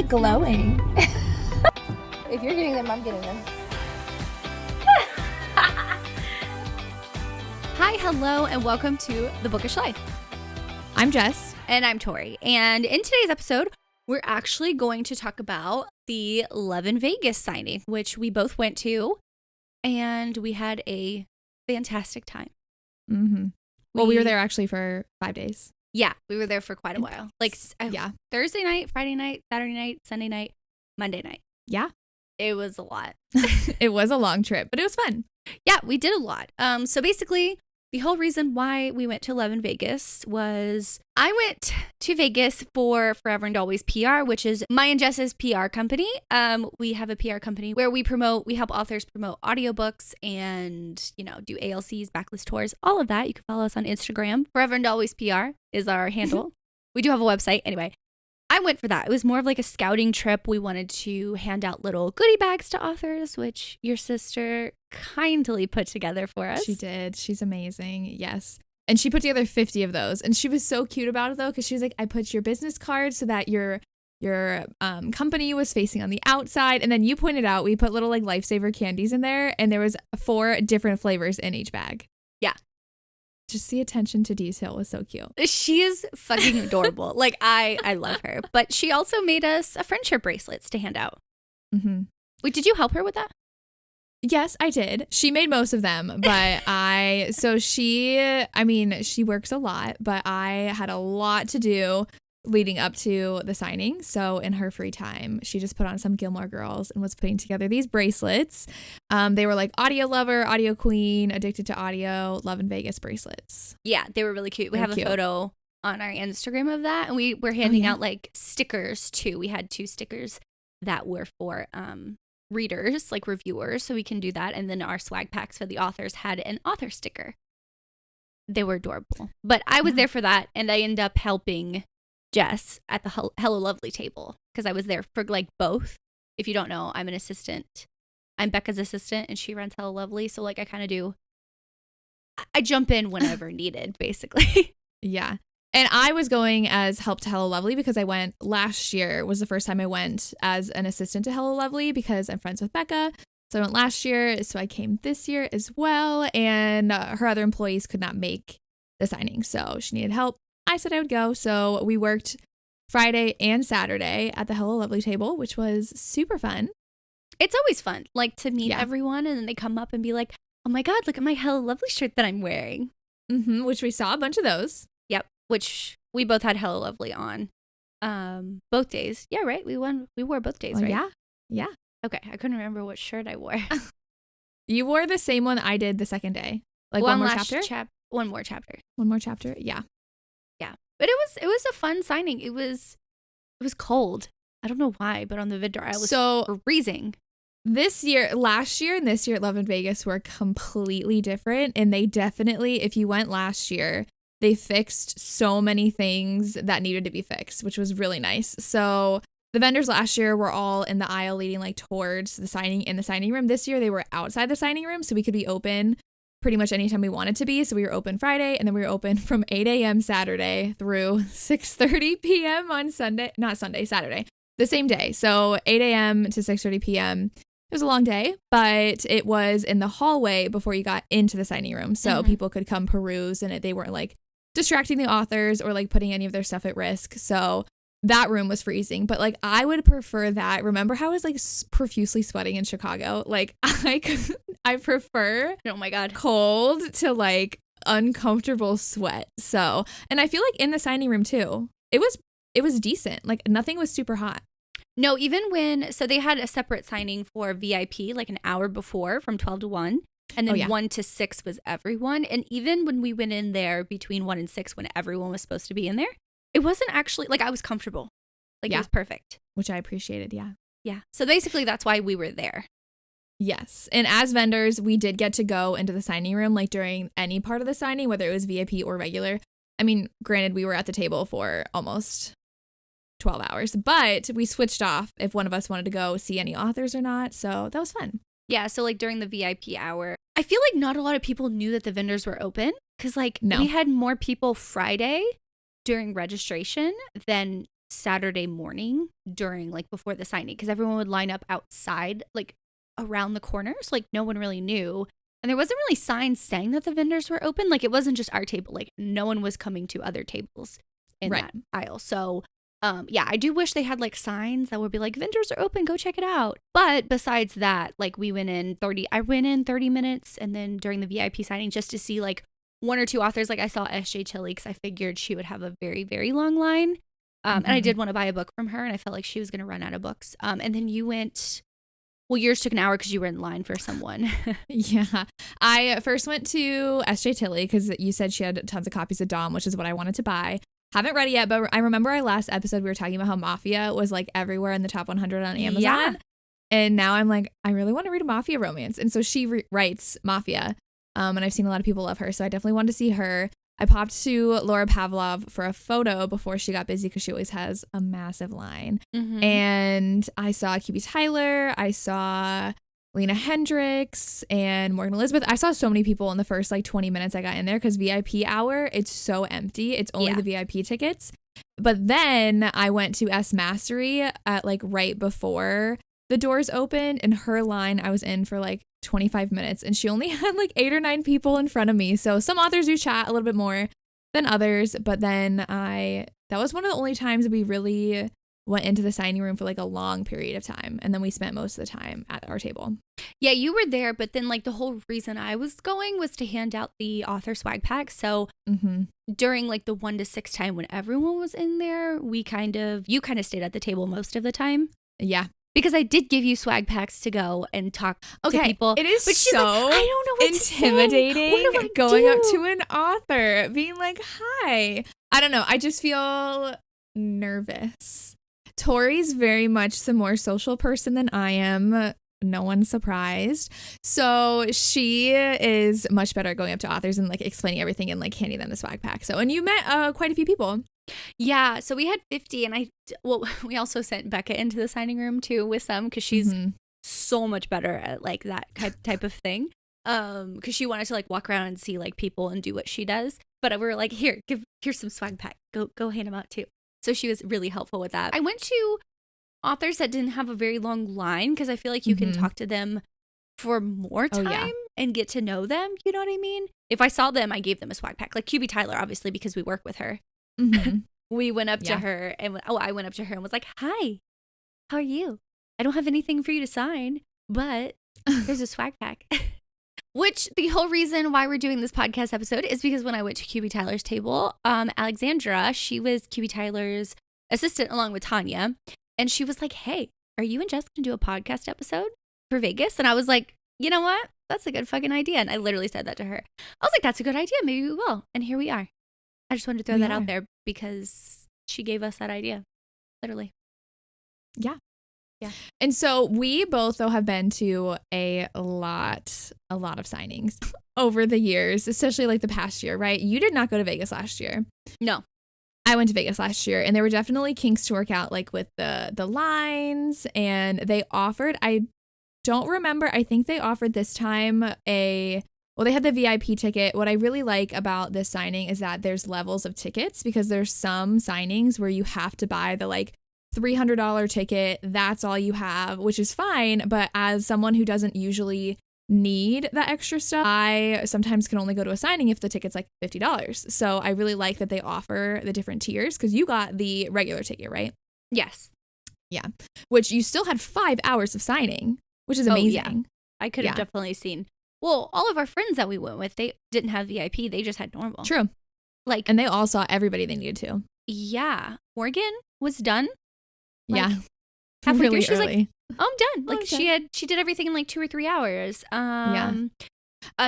like glowing. If you're getting them, I'm getting them. Hi, hello, and welcome to the Bookish Life. I'm Jess. And I'm Tori. And in today's episode, we're actually going to talk about the Love in Vegas signing, which we both went to, and we had a fantastic time. Mm-hmm. Well, we were there actually for 5 days. Yeah, we were there for quite a while. Like Thursday night, Friday night, Saturday night, Sunday night, Monday night. Yeah. It was a lot. It was a long trip, but it was fun. Yeah, we did a lot. So basically, the whole reason why we went to Love in Vegas was I went to Vegas for Forever and Always PR, which is my and Jess's PR company. We have a PR company where we help authors promote audiobooks and, do ALCs, backlist tours, all of that. You can follow us on Instagram. Forever and Always PR is our handle. We do have a website. Anyway, I went for that. It was more of like a scouting trip. We wanted to hand out little goodie bags to authors, which your sister kindly put together for us. She did. She's amazing. Yes. And she put together 50 of those. And she was so cute about it, though, because she was like, I put your business card so that your company was facing on the outside. And then you pointed out we put little like lifesaver candies in there. And there was 4 different flavors in each bag. Yeah. Just the attention to detail was so cute. She is fucking adorable. Like, I love her. But she also made us a friendship bracelets to hand out. Mm-hmm. Wait, did you help her with that? Yes, I did. She made most of them, but she works a lot, but I had a lot to do leading up to the signing. So in her free time, she just put on some Gilmore Girls and was putting together these bracelets. They were like audio lover, audio queen, addicted to audio, Love in Vegas bracelets. Yeah, they were really cute. We have a photo on our Instagram of that, and we were handing out like stickers too. We had 2 stickers that were for readers, like reviewers, so we can do that. And then our swag packs for the authors had an author sticker. They were adorable. But I was there for that, and I ended up helping Jess at the Hello Lovely table because I was there for like both. If you don't know, I'm an assistant. I'm Becca's assistant, and she runs Hello Lovely. So like I jump in whenever needed, basically. Yeah. And I was going as help to Hello Lovely because I went last year was the first time I went as an assistant to Hello Lovely because I'm friends with Becca. So I went last year. So I came this year as well. And her other employees could not make the signing. So she needed help. I said I would go. So we worked Friday and Saturday at the Hello Lovely table, which was super fun. It's always fun, like to meet everyone. And then they come up and be like, oh my God, look at my Hello Lovely shirt that I'm wearing. Mm-hmm, which we saw a bunch of those. Yep. Which we both had Hello Lovely on both days. Yeah, right? We wore both days, right? Yeah. Yeah. Okay. I couldn't remember what shirt I wore. You wore the same one I did the second day. Like one more chapter? One more chapter. One more chapter? Yeah. Yeah. But it was a fun signing. It was cold. I don't know why, but on the Vidar I was freezing. Last year and this year at Love in Vegas were completely different. And they definitely, if you went last year, they fixed so many things that needed to be fixed, which was really nice. So the vendors last year were all in the aisle leading like towards the signing in the signing room. This year they were outside the signing room, so we could be open pretty much anytime we wanted to be. So we were open Friday, and then we were open from 8 a.m. Saturday through 6:30 p.m. on Saturday, the same day. So 8 a.m. to 6:30 p.m. It was a long day, but it was in the hallway before you got into the signing room. So people could come peruse, and they weren't like distracting the authors or like putting any of their stuff at risk. So that room was freezing, but like I would prefer that. Remember how I was like profusely sweating in Chicago? Like I prefer oh my God cold to like uncomfortable sweat. So, and I feel like in the signing room too, it was decent. Like nothing was super hot. No, even so they had a separate signing for VIP like an hour before from 12 to 1. And then 1 to 6 was everyone. And even when we went in there between 1 and 6, when everyone was supposed to be in there, it wasn't actually like I was comfortable. Like it was perfect. Which I appreciated. Yeah. Yeah. So basically that's why we were there. Yes. And as vendors, we did get to go into the signing room like during any part of the signing, whether it was VIP or regular. I mean, granted, we were at the table for almost 12 hours, but we switched off if one of us wanted to go see any authors or not. So that was fun. Yeah. So like during the VIP hour, I feel like not a lot of people knew that the vendors were open because like we had more people Friday during registration than Saturday morning during like before the signing, because everyone would line up outside like around the corners, like no one really knew. And there wasn't really signs saying that the vendors were open. Like it wasn't just our table. Like no one was coming to other tables in that aisle. So yeah, I do wish they had like signs that would be like vendors are open, go check it out. But besides that, like I went in 30 minutes, and then during the VIP signing just to see like one or two authors. Like I saw SJ Chili because I figured she would have a very, very long line. And I did want to buy a book from her, and I felt like she was going to run out of books. And then you went, well, yours took an hour because you were in line for someone. Yeah. I first went to SJ Tilly because you said she had tons of copies of Dom, which is what I wanted to buy. Haven't read it yet, but I remember our last episode we were talking about how Mafia was like everywhere in the top 100 on Amazon. Yeah. And now I'm like, I really want to read a Mafia romance. And so she writes Mafia. And I've seen a lot of people love her. So I definitely wanted to see her. I popped to Laura Pavlov for a photo before she got busy because she always has a massive line. And I saw QB Tyler. I saw Lena Hendricks and Morgan Elizabeth. I saw so many people in the first like 20 minutes I got in there because VIP hour, it's so empty. It's only the VIP tickets. But then I went to S Mastery at like right before the doors opened, and her line I was in for like 25 minutes, and she only had like 8 or 9 people in front of me. So some authors do chat a little bit more than others, but then that was one of the only times we really went into the signing room for like a long period of time, and then we spent most of the time at our table. Yeah, you were there, but then like the whole reason I was going was to hand out the author swag pack. So during like the 1 to 6 time when everyone was in there, you kind of stayed at the table most of the time. Yeah. Because I did give you swag packs to go and talk to people. It is so like, I don't know what intimidating going up to an author, being like, hi. I don't know. I just feel nervous. Tori's very much the more social person than I am. No one's surprised. So she is much better at going up to authors and like explaining everything and like handing them the swag pack. So, and you met quite a few people. Yeah, so we had 50, and we also sent Becca into the signing room too with some because she's so much better at like that type of thing. Because she wanted to like walk around and see like people and do what she does. But we were like, here's some swag pack. Go hand them out too. So she was really helpful with that. I went to authors that didn't have a very long line because I feel like you can talk to them for more time and get to know them. You know what I mean? If I saw them, I gave them a swag pack. Like QB Tyler, obviously, because we work with her. We went up to her and I went up to her and was like, hi, how are you? I don't have anything for you to sign, but there's a swag pack. Which the whole reason why we're doing this podcast episode is because when I went to QB Tyler's table, Alexandra, she was QB Tyler's assistant along with Tanya. And she was like, hey, are you and Jess going to do a podcast episode for Vegas? And I was like, you know what? That's a good fucking idea. And I literally said that to her. I was like, that's a good idea. Maybe we will. And here we are. I just wanted to throw that out there because she gave us that idea. Literally. Yeah. And so we both, though, have been to a lot of signings over the years, especially like the past year, right? You did not go to Vegas last year. No. I went to Vegas last year, and there were definitely kinks to work out, like with the lines, and they offered, I don't remember, I think they offered this time they had the VIP ticket. What I really like about this signing is that there's levels of tickets because there's some signings where you have to buy the like $300 ticket. That's all you have, which is fine. But as someone who doesn't usually need that extra stuff, I sometimes can only go to a signing if the ticket's like $50. So I really like that they offer the different tiers because you got the regular ticket, right? Yes. Yeah. Which you still had 5 hours of signing, which is amazing. Oh, yeah. I could have definitely seen. Well, all of our friends that we went with, they didn't have VIP. They just had normal. True. And they all saw everybody they needed to. Yeah. Morgan was done. Halfway through, she was early. like, I'm done. Like she did everything in like 2 or 3 hours.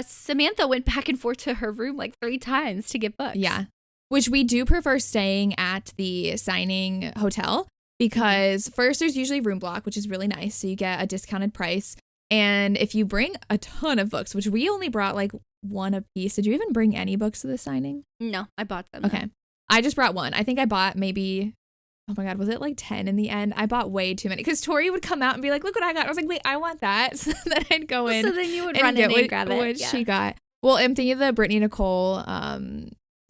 Samantha went back and forth to her room like 3 times to get books. Yeah. Which we do prefer staying at the signing hotel because first there's usually room block, which is really nice. So you get a discounted price. And if you bring a ton of books, which we only brought like 1 a piece. Did you even bring any books to the signing? No, I bought them. Okay. I just brought 1. I think I bought maybe, oh my God, was it like 10 in the end? I bought way too many because Tori would come out and be like, look what I got. I was like, wait, I want that. So then I'd go in. So then you would run in and grab it. What she got. Well, I'm thinking of the Brittany Nicole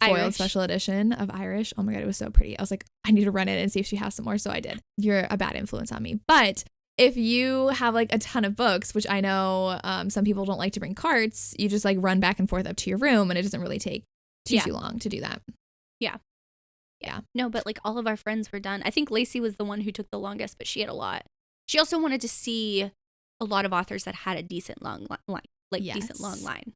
foiled Irish. special edition of Irish. Oh my God, it was so pretty. I was like, I need to run in and see if she has some more. So I did. You're a bad influence on me. But if you have like a ton of books, which I know some people don't like to bring carts, you just like run back and forth up to your room and it doesn't really take too long to do that. Yeah. Yeah. No, but like all of our friends were done. I think Lacey was the one who took the longest, but she had a lot. She also wanted to see a lot of authors that had a decent long line, decent long line.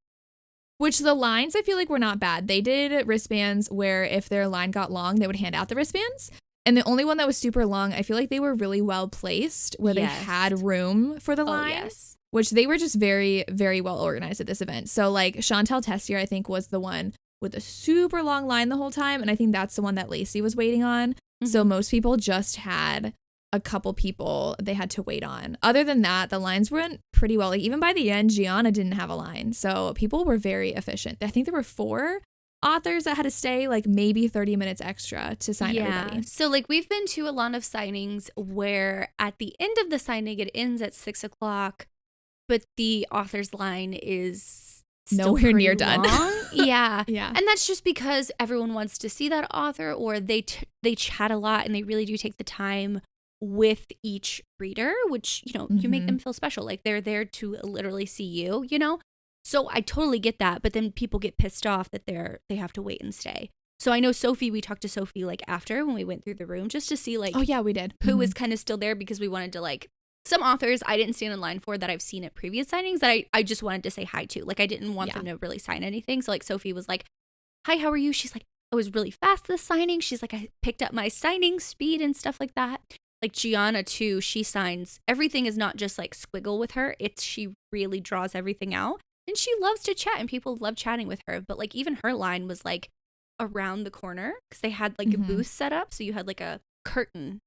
Which the lines I feel like were not bad. They did wristbands where if their line got long, they would hand out the wristbands. And the only one that was super long, I feel like they were really well placed where they had room for the line, which they were just very, very well organized at this event. So like Chantal Tessier, I think, was the one with a super long line the whole time. And I think that's the one that Lacey was waiting on. Mm-hmm. So most people just had a couple people they had to wait on. Other than that, the lines went pretty well. Like even by the end, Gianna didn't have a line. So people were very efficient. I think there were 4 authors that had to stay like maybe 30 minutes extra to sign everybody. So like we've been to a lot of signings where at the end of the signing, it ends at 6:00, but the author's line is nowhere near done. Yeah. And that's just because everyone wants to see that author, or they chat a lot and they really do take the time with each reader, which, you know, you make them feel special. Like they're there to literally see you, you know? So I totally get that. But then people get pissed off that they have to wait and stay. So I know Sophie, we talked to Sophie like after when we went through the room just to see like, oh yeah, we did. Who was kind of still there, because we wanted to like, some authors I didn't stand in line for that I've seen at previous signings that I just wanted to say hi to. Like I didn't want them to really sign anything. So like Sophie was like, hi, how are you? She's like, I was really fast this signing. She's like, I picked up my signing speed and stuff like that. Like Gianna too, she signs. Everything is not just like squiggle with her. She really draws everything out. And she loves to chat and people love chatting with her. But like even her line was like around the corner because they had like a booth set up. So you had like a curtain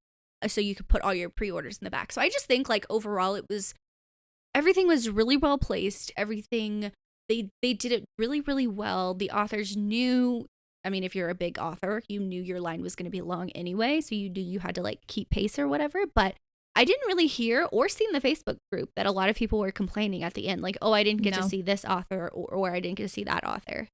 so you could put all your pre-orders in the back. So I just think like overall everything was really well placed. Everything, they did it really, really well. The authors knew, I mean, if you're a big author, you knew your line was going to be long anyway. So you had to like keep pace or whatever. But I didn't really hear or see in the Facebook group that a lot of people were complaining at the end. Like, oh, I didn't get to see this author or I didn't get to see that author.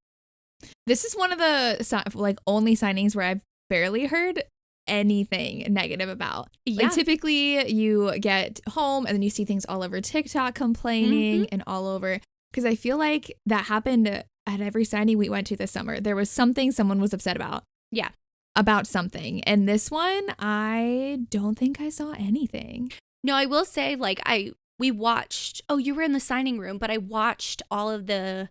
This is one of the like only signings where I've barely heard anything negative about. Like typically you get home and then you see things all over TikTok complaining and all over. Because I feel like that happened at every signing we went to this summer. There was something someone was upset about. Yeah. About something. And this one, I don't think I saw anything. No, I will say, like, we watched, you were in the signing room, but I watched all of the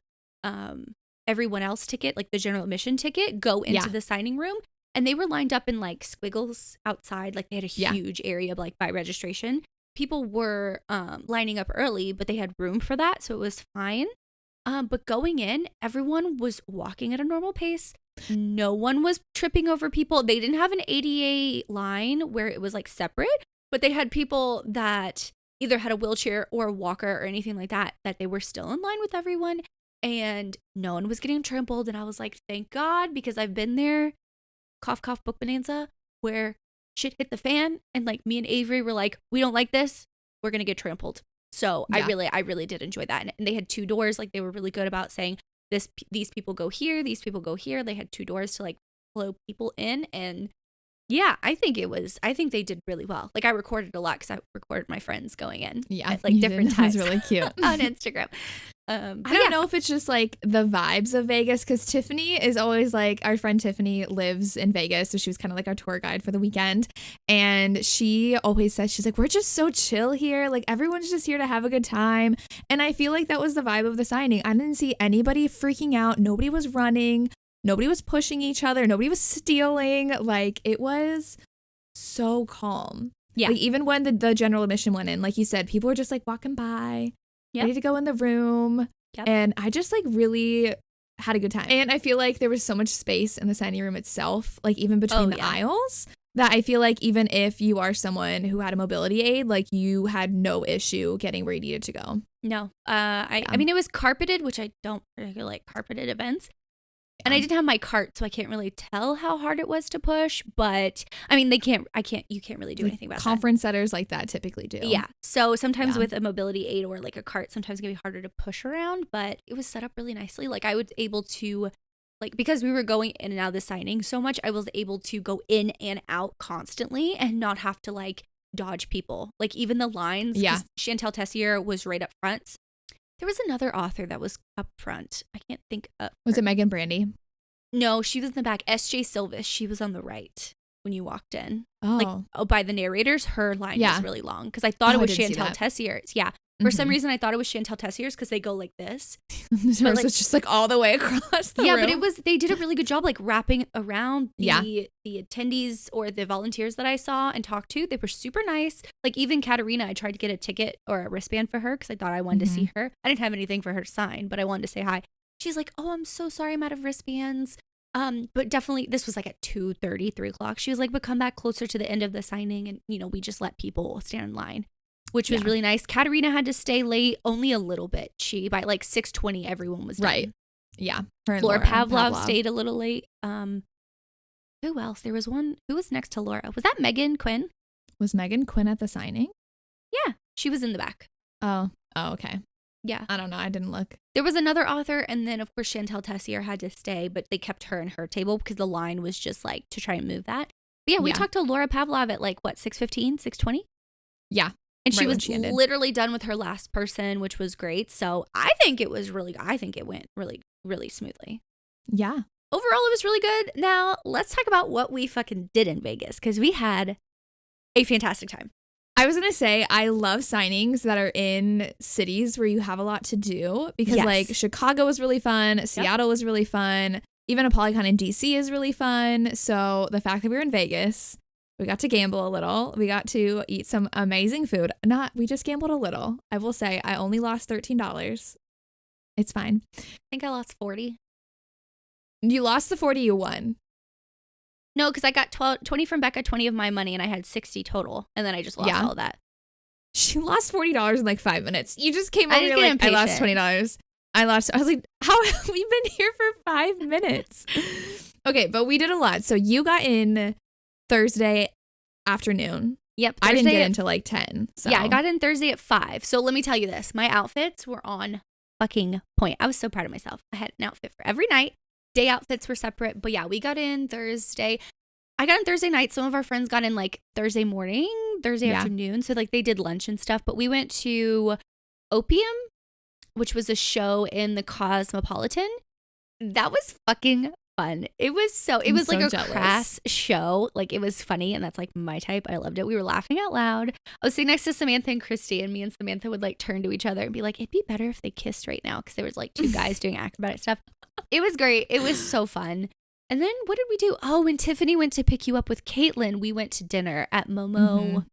everyone else ticket, like the general admission ticket, go into the signing room. And they were lined up in like squiggles outside. Like they had a huge area like by registration. People were lining up early, but they had room for that. So it was fine. But going in, everyone was walking at a normal pace. No one was tripping over people. They didn't have an ADA line where it was like separate, but they had people that either had a wheelchair or a walker or anything like that they were still in line with everyone. And no one was getting trampled. And I was like, thank God, because I've been there, cough, cough, book bonanza, where shit hit the fan. And like me and Avery were like, we don't like this. We're going to get trampled. So I really did enjoy that. And they had 2 doors. Like they were really good about saying these people go here. These people go here. They had 2 doors to like flow people in. And yeah, I think they did really well. Like I recorded a lot because I recorded my friends going in at like different times. It was really cute on Instagram. I don't know if it's just like the vibes of Vegas, because Tiffany is always like, our friend Tiffany lives in Vegas, so she was kind of like our tour guide for the weekend, and she always says, she's like, we're just so chill here, like everyone's just here to have a good time. And I feel like that was the vibe of the signing. I didn't see anybody freaking out. Nobody was running, nobody was pushing each other, nobody was stealing. Like it was so calm. Like even when the general admission went in, like you said, people were just like walking by, ready to go in the room. And I just like really had a good time. And I feel like there was so much space in the signing room itself, like even between the aisles, that I feel like even if you are someone who had a mobility aid, like you had no issue getting where you needed to go. No. I mean, it was carpeted, which I don't really like carpeted events. And I didn't have my cart, so I can't really tell how hard it was to push. But I mean, you can't really do anything about conference setters like that typically do. Yeah. So sometimes with a mobility aid or like a cart, sometimes it can be harder to push around, but it was set up really nicely. Like I was able to like, because we were going in and out of the signing so much, I was able to go in and out constantly and not have to like dodge people. Like even the lines. Yeah. Chantal Tessier was right up front. There was another author that was up front. I can't think of. Was it Megan Brandy? No, she was in the back. S.J. Silvis. She was on the right when you walked in. Oh. Like, by the narrators, her line was really long because I thought it was Chantal Tessier's. Yeah. For some reason, I thought it was Chantal Tessier's because they go like this. Hers was just like all the way across the room. But they did a really good job like wrapping around the attendees or the volunteers that I saw and talked to. They were super nice. Like even Katerina, I tried to get a ticket or a wristband for her because I thought I wanted to see her. I didn't have anything for her to sign, but I wanted to say hi. She's like, oh, I'm so sorry I'm out of wristbands. But definitely this was like at 2:30, 3 o'clock. She was like, but come back closer to the end of the signing. And, you know, we just let people stand in line, which was really nice. Katerina had to stay late only a little bit. By like 6:20, everyone was done. Right. Yeah. Laura Pavlov stayed a little late. Who else? There was one. Who was next to Laura? Was that Megan Quinn? Was Megan Quinn at the signing? Yeah. She was in the back. Oh, okay. Yeah. I don't know. I didn't look. There was another author, and then, of course, Chantal Tessier had to stay, but they kept her and her table because the line was just, like, to try and move that. But yeah, we talked to Laura Pavlov at, like, what, 6:15, 6:20? Yeah. And she was literally done with her last person, which was great. So I think it went really, really smoothly. Yeah. Overall, it was really good. Now, let's talk about what we fucking did in Vegas because we had a fantastic time. I was going to say, I love signings that are in cities where you have a lot to do because like Chicago was really fun. Seattle was really fun. Even a Polycon in DC is really fun. So the fact that we were in Vegas, we got to gamble a little. We got to eat some amazing food. We just gambled a little. I will say I only lost $13. It's fine. I think I lost 40. You lost the 40 you won. No, because I got 20 from Becca, 20 of my money, and I had 60 total. And then I just lost all that. She lost $40 in like 5 minutes. You just came over here like, impatient. I lost $20. I was like, how have we been here for 5 minutes? Okay, but we did a lot. So you got in Thursday afternoon. Yep. I didn't get into like 10. So. Yeah, I got in Thursday at 5. So let me tell you this. My outfits were on fucking point. I was so proud of myself. I had an outfit for every night. Day outfits were separate. But yeah, we got in Thursday. I got in Thursday night. Some of our friends got in like Thursday morning, Thursday afternoon. So like they did lunch and stuff. But we went to Opium, which was a show in the Cosmopolitan. That was fucking fun. It was like a crass show. Like it was funny, and that's like my type. I loved it. We were laughing out loud. I was sitting next to Samantha and Christy, and me and Samantha would like turn to each other and be like, it'd be better if they kissed right now, because there was like two guys doing acrobatic stuff. It was great. It was so fun. And then what did we do? Oh, when Tiffany went to pick you up with Caitlin, we went to dinner at Momo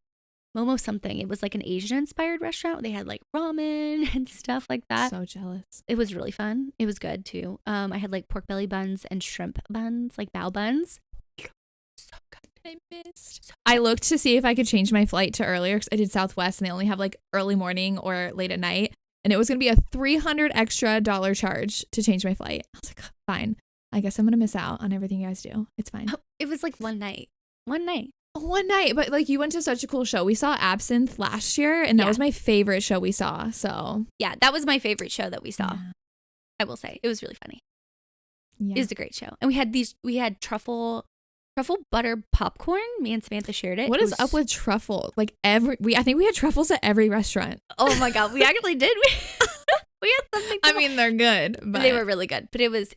something. It was like an Asian inspired restaurant. They had like ramen and stuff like that. So jealous. It was really fun. It was good too. I had like pork belly buns and shrimp buns, like bao buns. So good. I looked to see if I could change my flight to earlier because I did Southwest and they only have like early morning or late at night. And it was going to be a $300 extra charge to change my flight. I was like, fine. I guess I'm going to miss out on everything you guys do. It's fine. Oh, it was like one night. One night. But like you went to such a cool show. We saw Absinthe last year and that was my favorite show we saw. So yeah, that was my favorite show that we saw. Yeah. I will say it was really funny. Yeah. It was a great show. And we had truffle butter popcorn. Me and Samantha shared it. What is up with truffle? Like I think we had truffles at every restaurant. Oh my God. We actually did. We had something. I mean, they're good, but they were really good, but it was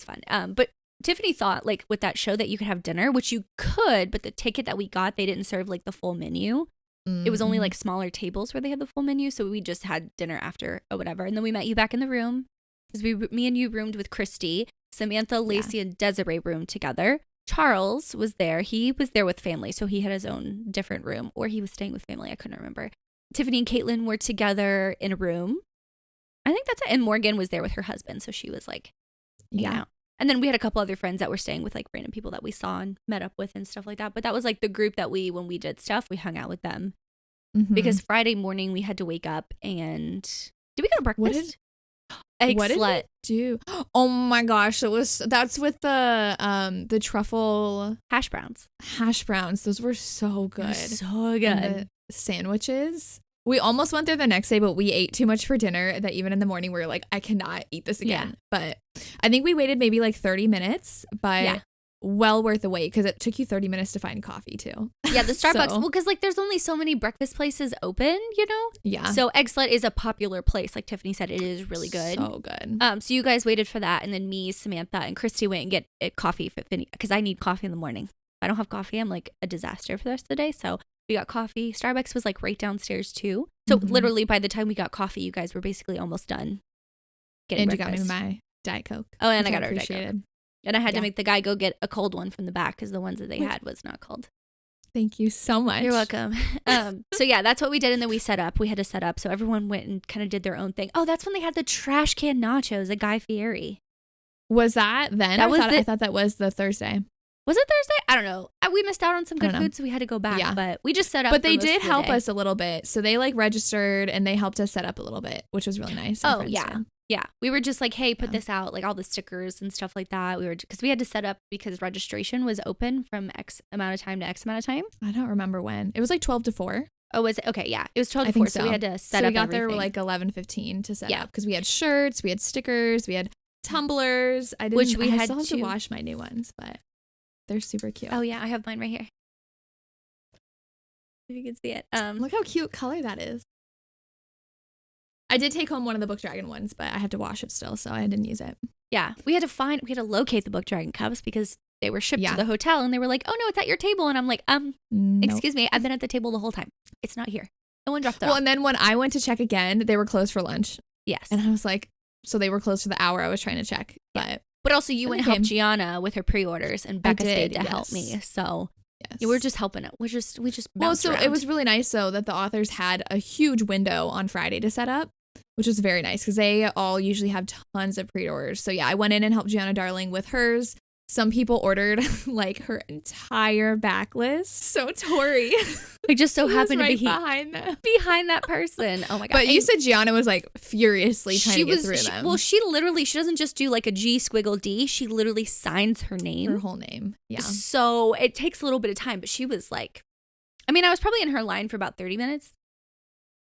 fun. But Tiffany thought like with that show that you could have dinner, which you could, but the ticket that we got, they didn't serve like the full menu. Mm-hmm. It was only like smaller tables where they had the full menu. So we just had dinner after or whatever. And then we met you back in the room because me and you roomed with Christy, Samantha, Lacey, and Desiree roomed together. Charles was there. He was there with family. So he had his own different room, or he was staying with family. I couldn't remember. Tiffany and Caitlin were together in a room. I think that's it. And Morgan was there with her husband. So she was like, out. And then we had a couple other friends that were staying with like random people that we saw and met up with and stuff like that. But that was like the group that when we did stuff, we hung out with them. Mm-hmm. Because Friday morning we had to wake up and did we go to breakfast? What did we do? Oh my gosh. That's with the truffle hash browns. Those were so good. So good. And the sandwiches. We almost went there the next day, but we ate too much for dinner that even in the morning we were like, I cannot eat this again. But I think we waited maybe like 30 minutes, but well worth the wait because it took you 30 minutes to find coffee too. Yeah, the Starbucks. Well, because like there's only so many breakfast places open, you know? Yeah. So Egg Slut is a popular place. Like Tiffany said, it is really good. So good. So you guys waited for that, and then me, Samantha, and Christy went and get coffee because I need coffee in the morning. If I don't have coffee, I'm like a disaster for the rest of the day. So we got coffee. Starbucks was like right downstairs too. So literally by the time we got coffee, you guys were basically almost done getting breakfast. And you got me my Diet Coke. Oh, and I got her Diet Coke. And I had to make the guy go get a cold one from the back because the ones that they had was not cold. Thank you so much. You're welcome. So yeah, that's what we did. And then we set up. We had to set up. So everyone went and kind of did their own thing. Oh, that's when they had the trash can nachos at Guy Fieri. Was that then? I thought that was the Thursday. Was it Thursday? I don't know. We missed out on some good food, so we had to go back. Yeah. But we just set up. But they did help us a little bit. So they like registered and they helped us set up a little bit, which was really nice. Oh, yeah. Yeah. We were just like, hey, put this out, like all the stickers and stuff like that. Because we had to set up because registration was open from X amount of time to X amount of time. I don't remember when. It was like 12 to 4. Oh, was it? Okay, yeah. It was 12 to 4, so we had to set up we got everything. there like 11:15 to set up because we had shirts, we had stickers, we had tumblers. I still have to wash my new ones, but they're super cute. Oh, yeah. I have mine right here. If you can see it. Look how cute color that is. I did take home one of the Book Dragon ones, but I had to wash it still, so I didn't use it. Yeah. We had to locate the Book Dragon cups because they were shipped to the hotel and they were like, oh no, it's at your table. And I'm like, excuse me, I've been at the table the whole time. It's not here. No one dropped it off. And then when I went to check again, they were closed for lunch. Yes. And I was like, so they were closed for the hour I was trying to check. But also you went and helped Gianna with her pre-orders and Becca stayed to help me. So we're just helping it. We just around. It was really nice though that the authors had a huge window on Friday to set up, which was very nice because they all usually have tons of pre-orders. So yeah, I went in and helped Gianna Darling with hers. Some people ordered like her entire backlist. So Tori, I just so happened to be behind that person. Oh my god! But you said Gianna was like furiously trying to get through them. Well, she doesn't just do like a G squiggle D. She literally signs her name, her whole name. Yeah. So it takes a little bit of time, but she was like, I mean, I was probably in her line for about 30 minutes.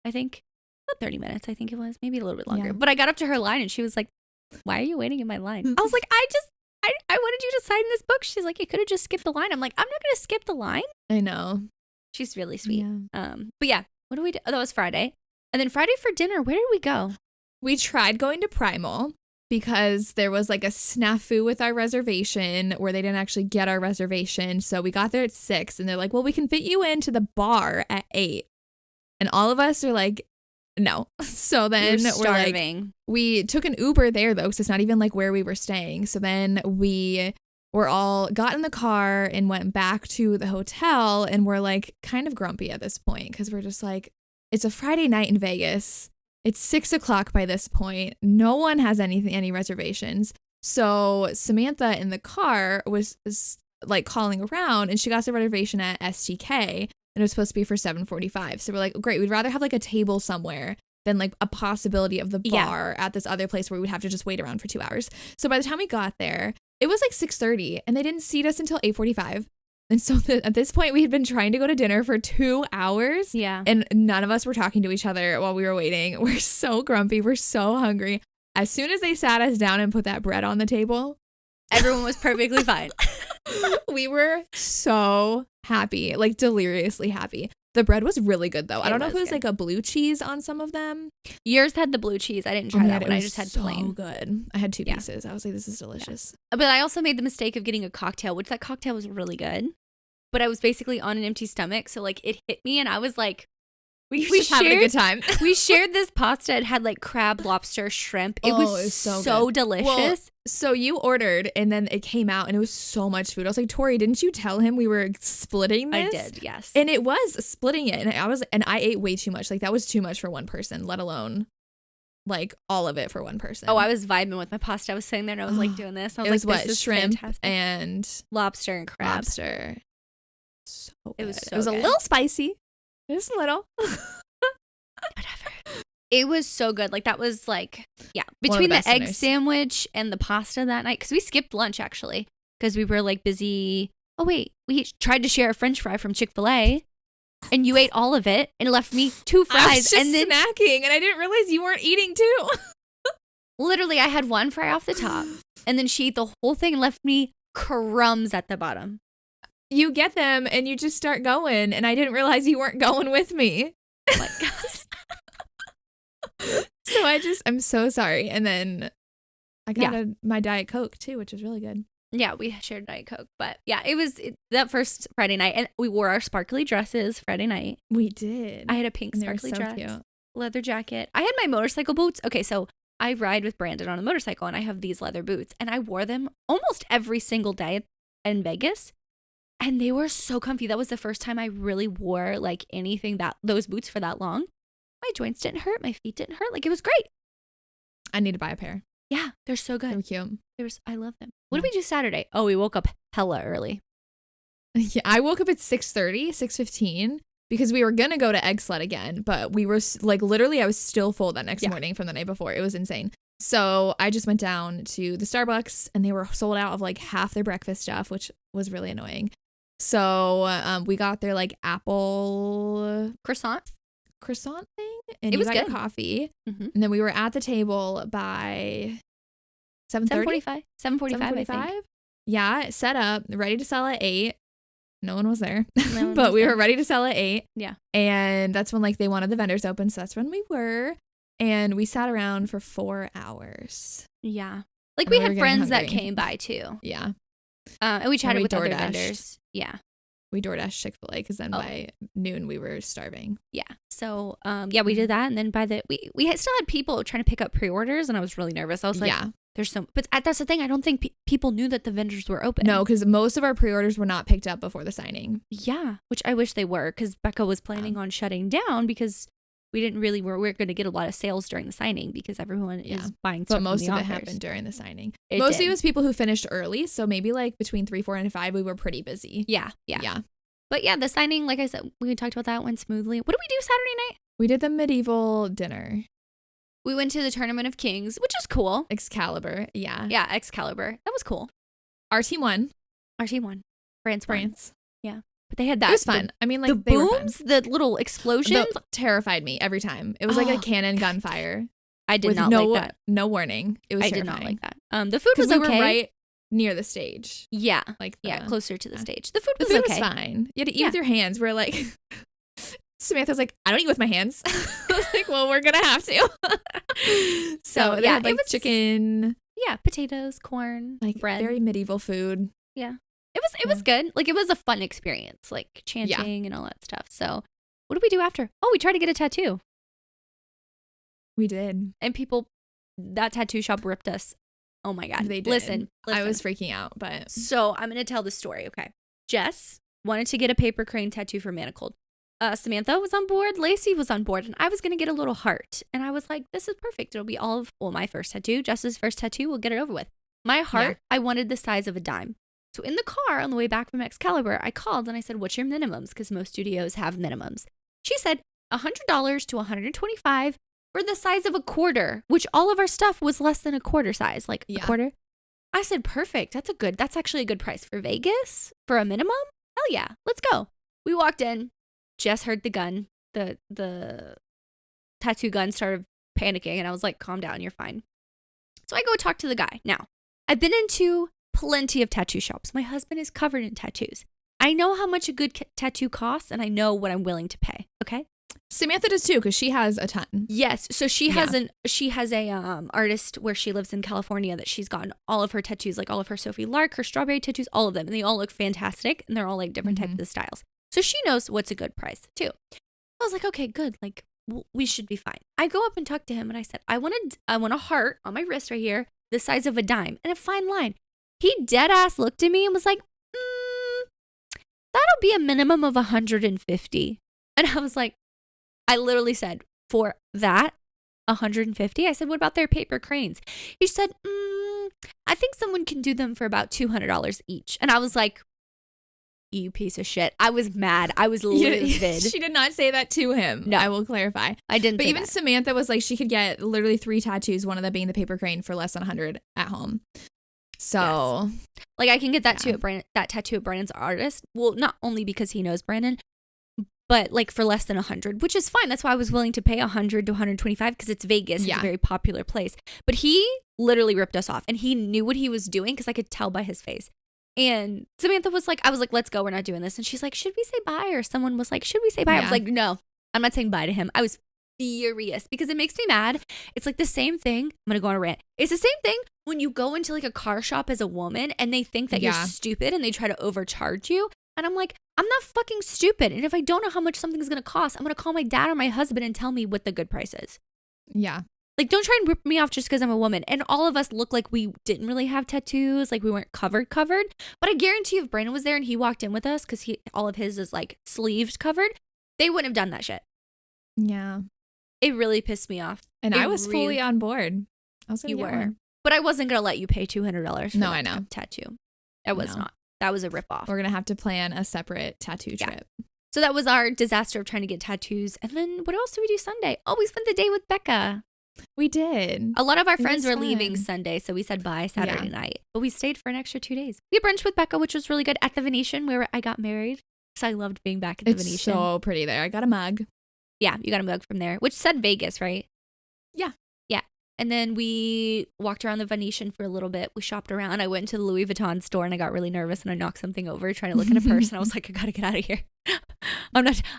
I think about 30 minutes. I think it was maybe a little bit longer. Yeah. But I got up to her line and she was like, "Why are you waiting in my line?" I was like, I wanted you to sign this book. She's like, you could have just skipped the line. I'm like, I'm not going to skip the line. I know. She's really sweet. Yeah. But yeah, what do we do? Oh, that was Friday. And then Friday for dinner, where did we go? We tried going to Primal because there was like a snafu with our reservation where they didn't actually get our reservation. So we got there at 6 and they're like, well, we can fit you into the bar at 8. And all of us are like, no. So then we're like, we took an Uber there though, because it's not even like where we were staying. So then we were all got in the car and went back to the hotel and we're like kind of grumpy at this point because we're just like, it's a Friday night in Vegas. It's 6 o'clock by this point. No one has any reservations. So Samantha in the car was like calling around and she got the reservation at STK. And it was supposed to be for 7:45. So we're like, great, we'd rather have like a table somewhere than like a possibility of the bar at this other place where we'd have to just wait around for 2 hours. So by the time we got there, it was like 6:30 and they didn't seat us until 8:45. And so at this point, we had been trying to go to dinner for 2 hours. Yeah. And none of us were talking to each other while we were waiting. We're so grumpy. We're so hungry. As soon as they sat us down and put that bread on the table, everyone was perfectly fine. We were so happy, like deliriously happy. The bread was really good though. I don't know if it was like a blue cheese on some of them. Yours had the blue cheese. I didn't try that one. I just had plain. So good. I had 2 pieces. I was like, this is delicious. Yeah. But I also made the mistake of getting a cocktail, which that cocktail was really good. But I was basically on an empty stomach. So like it hit me and I was like, we just having a good time. We shared this pasta. It had like crab, lobster, shrimp. It was so delicious. Well, so you ordered and then it came out and it was so much food. I was like, Tori, didn't you tell him we were splitting this? I did, yes. And it was splitting it. And I ate way too much. Like that was too much for one person, let alone like all of it for one person. Oh, I was vibing with my pasta. I was sitting there and I was like doing this. I was like, this is shrimp fantastic. and lobster and crab. Lobster. So good. It was so It was good. a little spicy. Just a little. Whatever. It was so good. Like that was like, yeah. Between the egg sandwich and the pasta that night, because we skipped lunch actually, because we were like busy. Oh wait, we tried to share a French fry from Chick-fil-A. and you ate all of it and left me 2 fries. I was just and then snacking, and I didn't realize you weren't eating too. literally I had 1 fry off the top, and then she ate the whole thing and left me crumbs at the bottom. You get them and you just start going, and I didn't realize you weren't going with me. Oh my God. So I'm so sorry. And then I got my Diet Coke too, which was really good. Yeah, we shared Diet Coke. But yeah, it was that first Friday night. And we wore our sparkly dresses Friday night. We did. I had a pink sparkly dress, cute. Leather jacket. I had my motorcycle boots. Okay, so I ride with Brandon on a motorcycle, and I have these leather boots. And I wore them almost every single day in Vegas. And they were so comfy. That was the first time I really wore like anything those boots for that long. My joints didn't hurt. My feet didn't hurt. Like, it was great. I need to buy a pair. Yeah, they're so good. They're cute. I love them. What did we do Saturday? Oh, we woke up hella early. Yeah, I woke up at 6:30, 6:15 because we were going to go to Egg Slut again. But we were like, literally, I was still full that next morning from the night before. It was insane. So I just went down to the Starbucks, and they were sold out of like half their breakfast stuff, which was really annoying. So we got their like apple croissant thing, and it was good. Coffee, and then we were at the table by 7:30. 7:45. Yeah, set up, ready to sell at 8. No one was there, but we were ready to sell at 8. Yeah, and that's when like they wanted the vendors open, so that's when we were, and we sat around for 4 hours. Yeah, like we had friends that came by too. Yeah. And we chatted with other vendors. Yeah. We DoorDashed Chick-fil-A because then by noon we were starving. Yeah. So, we did that. And then we still had people trying to pick up pre-orders, and I was really nervous. I was like, but that's the thing. I don't think people knew that the vendors were open. No, because most of our pre-orders were not picked up before the signing. Yeah. Which I wish they were, because Becca was planning on shutting down because we we're going to get a lot of sales during the signing because everyone is buying stuff. But most of it happened during the signing. Mostly it was people who finished early. So maybe like between 3, 4, and 5, we were pretty busy. Yeah. But yeah, the signing, like I said, we talked about that, went smoothly. What did we do Saturday night? We did the medieval dinner. We went to the Tournament of Kings, which is cool. Excalibur. Yeah. Yeah, Excalibur. That was cool. Our team won. France won. Yeah. But they had that. It was fun. I mean, like the booms, the little explosions terrified me every time. It was like a cannon gunfire. I did not like that. No warning. It was terrifying. I did not like that. The food was okay. We were right near the stage. Yeah. Closer to the stage. The food was okay. Was fine. You had to eat with your hands. We're like, Samantha's like, I don't eat with my hands. I was like, well, we're going to have to. So they had, like, it was chicken. Yeah. Potatoes, corn, like bread. Very medieval food. Yeah. It was good. Like, it was a fun experience, like chanting and all that stuff. So what did we do after? Oh, we tried to get a tattoo. We did. And that tattoo shop ripped us. Oh my God. They did. Listen. I was freaking out, but. So I'm going to tell the story. Okay. Jess wanted to get a paper crane tattoo for Manacled. Samantha was on board. Lacey was on board, and I was going to get a little heart. And I was like, this is perfect. It'll be my first tattoo. Jess's first tattoo. We'll get it over with. My heart, I wanted the size of a dime. So in the car on the way back from Excalibur, I called and I said, what's your minimums? Because most studios have minimums. She said $100 to $125 for the size of a quarter, which all of our stuff was less than a quarter size, like a quarter. I said, perfect. That's actually a good price for Vegas for a minimum. Hell yeah. Let's go. We walked in. Jess heard the gun. The tattoo gun started panicking, and I was like, calm down. You're fine. So I go talk to the guy. Now, I've been into plenty of tattoo shops. My husband is covered in tattoos. I know how much a good tattoo costs, and I know what I'm willing to pay. Okay. Samantha does too, because she has a ton. Yes. So she has a artist where she lives in California that she's gotten all of her tattoos, like all of her Sophie Lark, her strawberry tattoos, all of them. And they all look fantastic, and they're all like different types of styles. So she knows what's a good price too. I was like, okay, good. Like we should be fine. I go up and talk to him, and I said, I want a heart on my wrist right here, the size of a dime, and a fine line. He dead ass looked at me and was like, that'll be a minimum of 150. And I was like, I literally said, for that, 150? I said, what about their paper cranes? He said, I think someone can do them for about $200 each. And I was like, you piece of shit. I was mad. I was livid. She did not say that to him. No. I will clarify. I didn't But say even that. Samantha was like, she could get literally 3 tattoos, one of them being the paper crane, for less than 100 at home. So, like, I can get that too that tattoo at Brandon's artist. Well, not only because he knows Brandon, but like for less than 100, which is fine. That's why I was willing to pay 100 to 125 because it's Vegas. It's a very popular place. But he literally ripped us off and he knew what he was doing because I could tell by his face. And Samantha was like, I was like, let's go. We're not doing this. And she's like, should we say bye? Or someone was like, should we say bye? I was like, no, I'm not saying bye to him. I was furious because it makes me mad. It's like the same thing. I'm going to go on a rant. It's the same thing when you go into like a car shop as a woman and they think that you're stupid and they try to overcharge you. And I'm like, I'm not fucking stupid. And if I don't know how much something's going to cost, I'm going to call my dad or my husband and tell me what the good price is. Yeah. Like, don't try and rip me off just because I'm a woman. And all of us look like we didn't really have tattoos. Like, we weren't covered. But I guarantee you if Brandon was there and he walked in with us, because all of his is, like, sleeves covered, they wouldn't have done that shit. Yeah. It really pissed me off. And I was fully on board. I was you were. One. But I wasn't going to let you pay $200 for that tattoo. I was not. That was a ripoff. We're going to have to plan a separate tattoo trip. So that was our disaster of trying to get tattoos. And then what else did we do Sunday? Oh, we spent the day with Becca. We did. A lot of our friends were leaving Sunday, so we said bye Saturday night. But we stayed for an extra 2 days. We had brunch with Becca, which was really good, at the Venetian, where I got married. So I loved being back at the Venetian. It's so pretty there. I got a mug. Yeah, you got a mug from there, which said Vegas, right? Yeah. Yeah. And then we walked around the Venetian for a little bit. We shopped around. I went to the Louis Vuitton store and I got really nervous and I knocked something over trying to look at a purse and I was like, I gotta get out of here.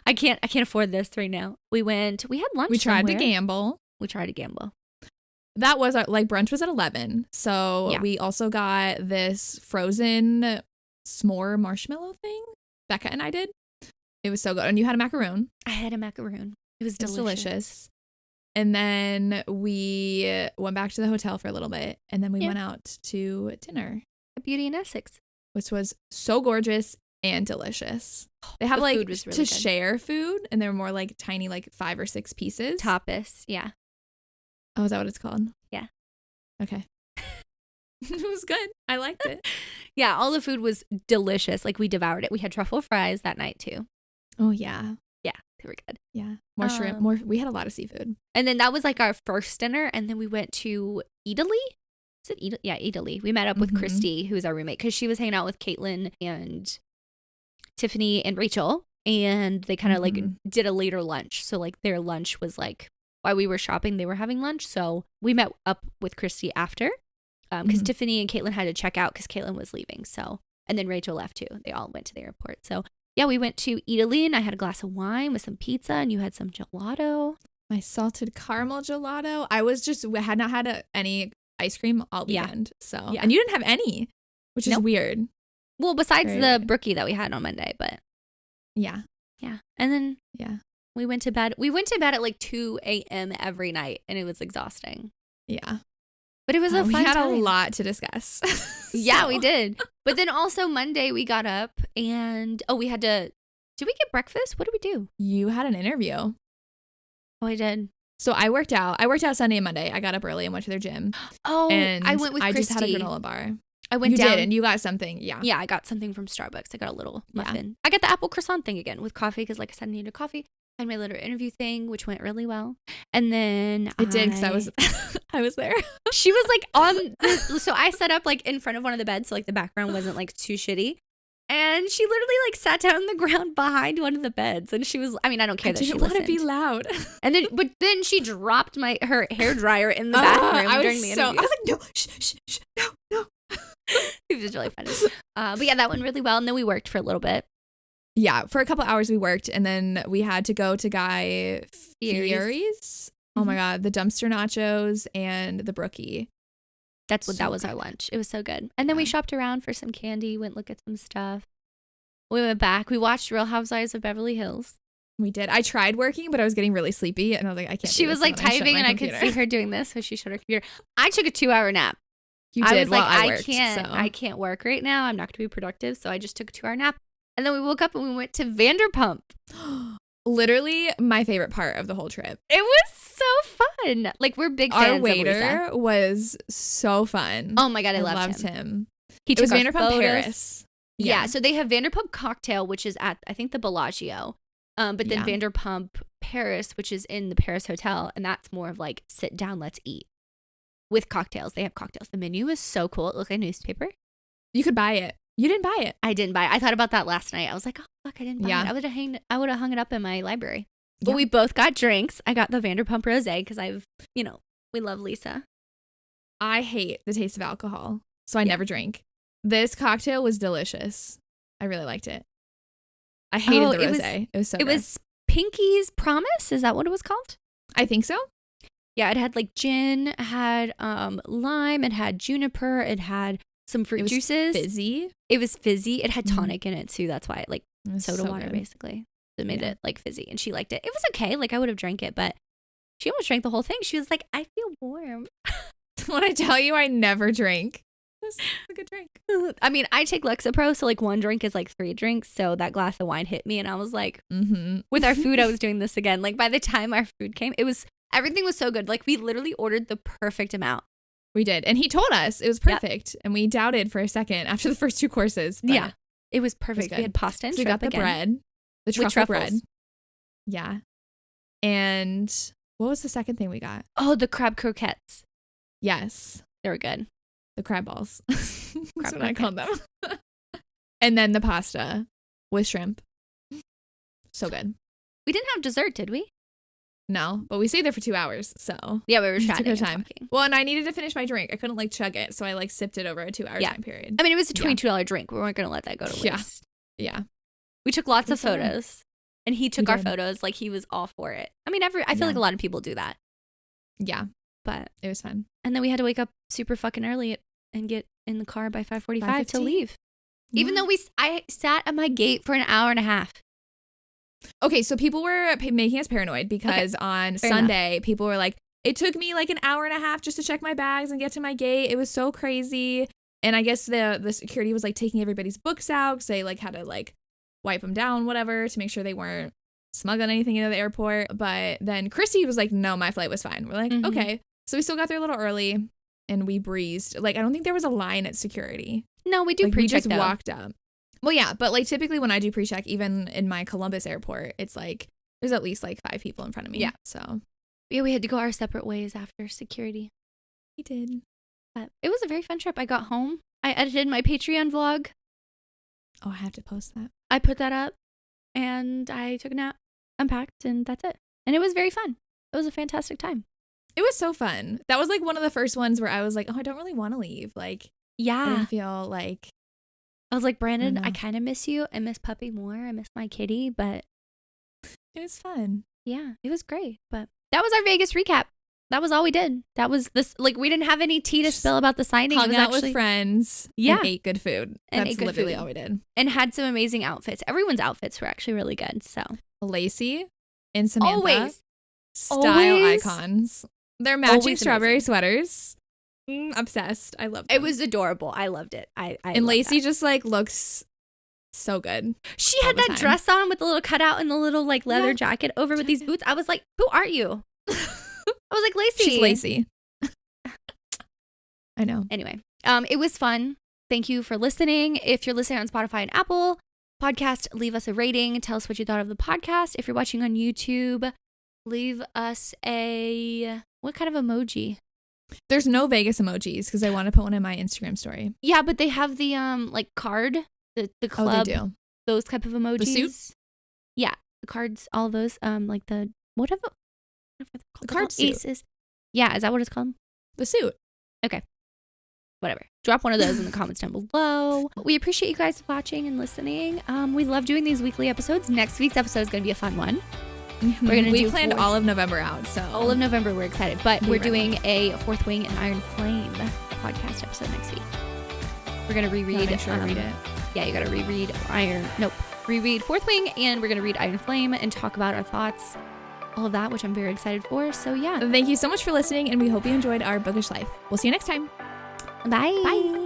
I can't afford this right now. We had lunch. We tried to gamble. That was like brunch was at 11. So we also got this frozen s'more marshmallow thing. Becca and I did. It was so good. And you had a macaroon. I had a macaroon. It was delicious. And then we went back to the hotel for a little bit. And then we went out to dinner. At Beauty in Essex. Which was so gorgeous and delicious. They have like really to share food. And they're more like tiny, like 5 or 6 pieces. Tapas. Yeah. Oh, is that what it's called? Yeah. Okay. It was good. I liked it. Yeah, all the food was delicious. Like, we devoured it. We had truffle fries that night, too. Oh, yeah. Yeah, they were good. Yeah. More shrimp. We had a lot of seafood. And then that was, like, our first dinner. And then we went to Italy. Is it Italy? Yeah, Italy. We met up with Christy, who's our roommate, because she was hanging out with Caitlin and Tiffany and Rachel. And they kind of, like, did a later lunch. So, like, their lunch was, like, while we were shopping, they were having lunch. So we met up with Christy after because Tiffany and Caitlin had to check out because Caitlin was leaving. So, and then Rachel left too. They all went to the airport. So yeah, we went to Italy and I had a glass of wine with some pizza and you had some gelato. My salted caramel gelato. I had not had any ice cream all weekend. So, and you didn't have any, which is weird. Well, besides the brookie that we had on Monday, but yeah. And then, we went to bed. We went to bed at like 2 a.m. every night, and it was exhausting. Yeah. But it was a fun time. We had a lot to discuss. Yeah, we did. But then also Monday, we got up, and, we had to, did we get breakfast? What did we do? You had an interview. Oh, I did. So I worked out. I worked out Sunday and Monday. I got up early and went to their gym. Oh, and I went with Christy. I just had a granola bar. I went you down. You did, and you got something. Yeah. Yeah, I got something from Starbucks. I got a little muffin. I got the apple croissant thing again with coffee because, like I said, I needed coffee. I had my little interview thing, which went really well. And then it did because I was I was there. She was like on so I set up like in front of one of the beds so like the background wasn't like too shitty. And she literally like sat down on the ground behind one of the beds. And she was, I mean, I don't care that she listened. I didn't want to be loud. And then she dropped her hairdryer in the bathroom during the interview. I was like, no, shh, no. It was really funny. But yeah, that went really well. And then we worked for a little bit. Yeah, for a couple hours we worked, and then we had to go to Guy Fieri's. Oh my God, the dumpster nachos and the brookie. That was our lunch. It was so good. And then we shopped around for some candy, went look at some stuff. We went back. We watched Real Housewives of Beverly Hills. We did. I tried working, but I was getting really sleepy, and I was like, I can't. She was like typing, and I could see her doing this, so she showed her computer. I took a 2-hour nap. You did. I was like, I worked, I can't work right now. I'm not going to be productive, so I just took a 2-hour nap. And then we woke up and we went to Vanderpump. Literally my favorite part of the whole trip. It was so fun. Like, we're big fans Our of waiter Lisa. Was so fun. Oh my God, I loved him. It was Vanderpump Paris. Yeah, so they have Vanderpump Cocktail, which is at, I think, the Bellagio. But then Vanderpump Paris, which is in the Paris Hotel. And that's more of like, sit down, let's eat. With cocktails. They have cocktails. The menu is so cool. It looked like a newspaper. You could buy it. You didn't buy it. I didn't buy it. I thought about that last night. I was like, oh, fuck, I didn't buy it. I would have hung it up in my library. But we both got drinks. I got the Vanderpump Rosé because we love Lisa. I hate the taste of alcohol, so I never drink. This cocktail was delicious. I really liked it. I hated the rosé. It was so good. It was Pinky's Promise. Is that what it was called? I think so. Yeah, it had like gin, it had lime, it had juniper, it had some fruit juices. Fizzy. It was fizzy. It had tonic in it too. That's why it soda so water good. Basically. It made it like fizzy, and she liked it. It was okay. Like I would have drank it, but she almost drank the whole thing. She was like, I feel warm. When I tell you I never drink. It's a good drink. I mean, I take Lexapro, so like one drink is like 3 drinks. So that glass of wine hit me, and I was like, with our food, I was doing this again. Like by the time our food came, everything was so good. Like we literally ordered the perfect amount. We did. And he told us it was perfect. Yep. And we doubted for a second after the first 2 courses. Yeah. It was perfect. We had pasta and shrimp. We got the bread. The truffle bread. Yeah. And what was the second thing we got? Oh, the crab croquettes. Yes. They were good. The crab balls. That's what I called them. And then the pasta with shrimp. So good. We didn't have dessert, did we? No, but we stayed there for 2 hours, so yeah, we were chatting and time. Talking. Well, and I needed to finish my drink. I couldn't like chug it, so I like sipped it over a 2-hour time period. I mean, it was a $22 drink. We weren't gonna let that go to waste. Yeah. We took lots of photos, and he took our photos. Like he was all for it. I mean, I feel like a lot of people do that. Yeah, but it was fun. And then we had to wake up super fucking early and get in the car by 5:45 to leave. Yeah. Even though I sat at my gate for an hour and a half. Okay, so people were making us paranoid because on Sunday, people were like, it took me like an hour and a half just to check my bags and get to my gate. It was so crazy. And I guess the security was like taking everybody's books out because they like had to like wipe them down, whatever, to make sure they weren't smuggling anything into the airport. But then Chrissy was like, no, my flight was fine. We're like, okay. So we still got there a little early and we breezed. Like, I don't think there was a line at security. No, we do pre-check We just walked up. Well, yeah, but like typically when I do pre-check, even in my Columbus airport, it's like there's at least like 5 people in front of me. Yeah. So yeah, we had to go our separate ways after security. We did. But it was a very fun trip. I got home. I edited my Patreon vlog. Oh, I have to post that. I put that up and I took a nap, unpacked, and that's it. And it was very fun. It was a fantastic time. It was so fun. That was like one of the first ones where I was like, oh, I don't really want to leave. Like, I didn't feel like. I was like, Brandon, I kind of miss you. I miss Puppy more. I miss my kitty, but it was fun. Yeah, it was great. But that was our Vegas recap. That was all we did. That was this. Like, we didn't have any tea to spill about the signing. Hung out with friends. Yeah, and ate good food. That's literally all we did. And had some amazing outfits. Everyone's outfits were actually really good. So Lacey and Samantha, always style icons. They're matching strawberry sweaters. Obsessed. I loved it. It was adorable. I loved it. And Lacey just like looks so good. She had that dress on with the little cutout and the little like leather jacket over with these boots. I was like, who are you? I was like, Lacey. She's Lacey. I know. Anyway, it was fun. Thank you for listening. If you're listening on Spotify and Apple Podcast, leave us a rating. Tell us what you thought of the podcast. If you're watching on YouTube, leave us what kind of emoji? There's no Vegas emojis because I want to put one in my Instagram story. Yeah, but they have the like card, the club. Oh, they do. Those type of emojis. The suit? Yeah, the cards, all those. Like the whatever the card suit. Aces. Yeah, is that what it's called? The suit. Okay. Whatever. Drop one of those in the comments down below. We appreciate you guys watching and listening. We love doing these weekly episodes. Next week's episode is going to be a fun one. Mm-hmm. We planned all of November out, so all of November we're excited, but we're doing a Fourth Wing and Iron Flame podcast episode next week. We're gonna reread. Read it. Yeah, you gotta reread reread Fourth Wing, and we're gonna read Iron Flame and talk about our thoughts, all of that, which I'm very excited for. So yeah, thank you so much for listening, and we hope you enjoyed our Bookish Life. We'll see you next time. Bye.